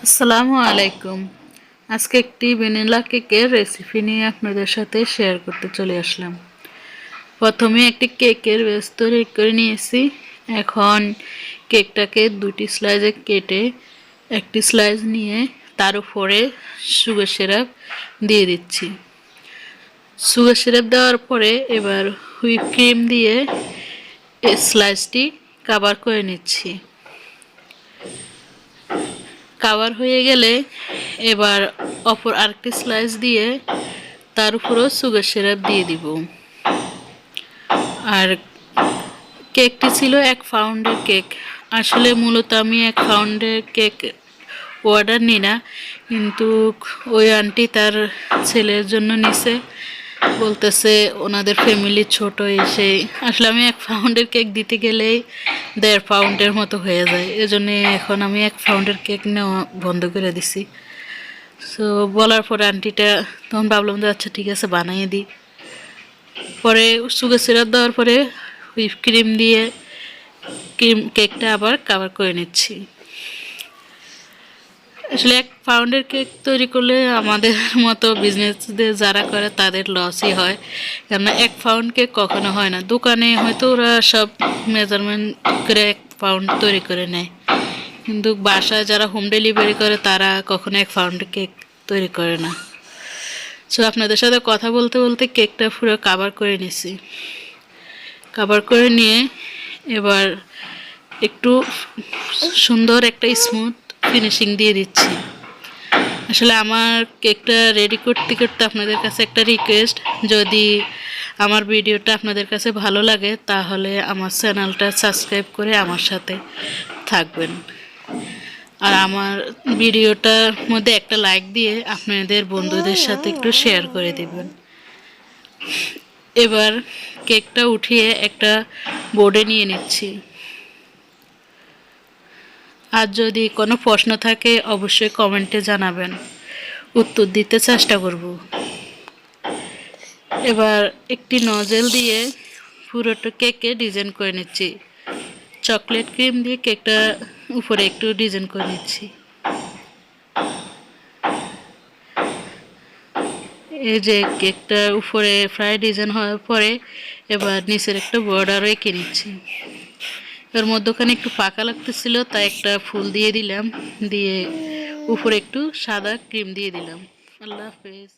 আসসালামু আলাইকুম। আজকে একটি ভ্যানিলা কেকের রেসিপি নিয়ে আপনাদের সাথে শেয়ার করতে চলে আসলাম। প্রথমে একটি কেকের বেস তৈরি করে নিয়েছি। এখন কেকটাকে দুটি স্লাইসে কেটে একটি স্লাইস নিয়ে তার উপরে সুগার সিরাপ দিয়ে দিচ্ছি। সুগার সিরাপ দেওয়ার পরে এবার হুইপ ক্রিম দিয়ে এই স্লাইসটি কভার করে নিচ্ছি। কভার হয়ে গেলে এবার অপর আরেকটি স্লাইস দিয়ে তার উপরও সুগার সিরাপ দিয়ে দিব। আর কেকটি ছিল 1 পাউন্ডের কেক। আসলে মূলত আমি 1 পাউন্ডের কেক অর্ডার নিই না, কিন্তু ওই আন্টি তার ছেলের জন্য নিছে, বলতেছে ওনাদের ফ্যামিলি ছোট এসে আসলে আমি 1 পাউন্ডের কেক দিতে গেলেই 1.5 পাউন্ডের মতো হয়ে যায়। এজন্য এখন আমি 1 পাউন্ডের কেক নেওয়া বন্ধ করে দিছি। সো বলার পরে আন্টিটা তখন ভাবলাম যে আচ্ছা ঠিক আছে বানিয়ে দিই। পরে সুগার সিরাপ দেওয়ার পরে হুইপ ক্রিম দিয়ে কেকটা আবার কভার করে নিচ্ছি। আসলে 1 পাউন্ডের কেক তৈরি করলে আমাদের মতো বিজনেসদের যারা করে তাদের লসই হয়, কেননা 1 পাউন্ড কেক কখনো হয় না। দোকানে হয়তো ওরা সব মেজারমেন্ট করে 1 পাউন্ড তৈরি করে নেয়, কিন্তু বাসায় যারা হোম ডেলিভারি করে তারা কখনো 1 পাউন্ড কেক তৈরি করে না। সো আপনাদের সাথে কথা বলতে বলতে কেকটা পুরো কভার করে নিছি। কভার করে নিয়ে এবার একটু সুন্দর একটা স্মুথ ফিনিশিং দিয়ে দিচ্ছি। আসলে আমার কেকটা রেডি করতে করতে আপনাদের কাছে একটা রিকোয়েস্ট, যদি আমার ভিডিওটা আপনাদের কাছে ভালো লাগে তাহলে আমার চ্যানেলটা সাবস্ক্রাইব করে আমার সাথে থাকবেন। আর আমার ভিডিওটার মধ্যে একটা লাইক দিয়ে আপনাদের বন্ধুদের সাথে একটু শেয়ার করে দিবেন। এবার কেকটা উঠিয়ে একটা বোর্ডে নিয়ে নিচ্ছি। আর যদি কোনো প্রশ্ন থাকে অবশ্যই কমেন্টে জানাবেন, উত্তর দিতে চেষ্টা করব। এবার একটি নজেল দিয়ে পুরোটা কেকে ডিজাইন করে নিচ্ছি। চকলেট ক্রিম দিয়ে কেকটা উপরে একটু ডিজাইন করে নিচ্ছি। এই যে কেকটার উপরে ফ্রাই ডিজাইন হওয়ার পরে এবার নিচের একটা বর্ডারও এঁকে নিচ্ছি। এর মধ্যখানে একটু ফাঁকা লাগতেছিল, তাই একটা ফুল দিয়ে দিলাম, দিয়ে উপরে একটু সাদা ক্রিম দিয়ে দিলাম। আল্লাহ হাফেজ।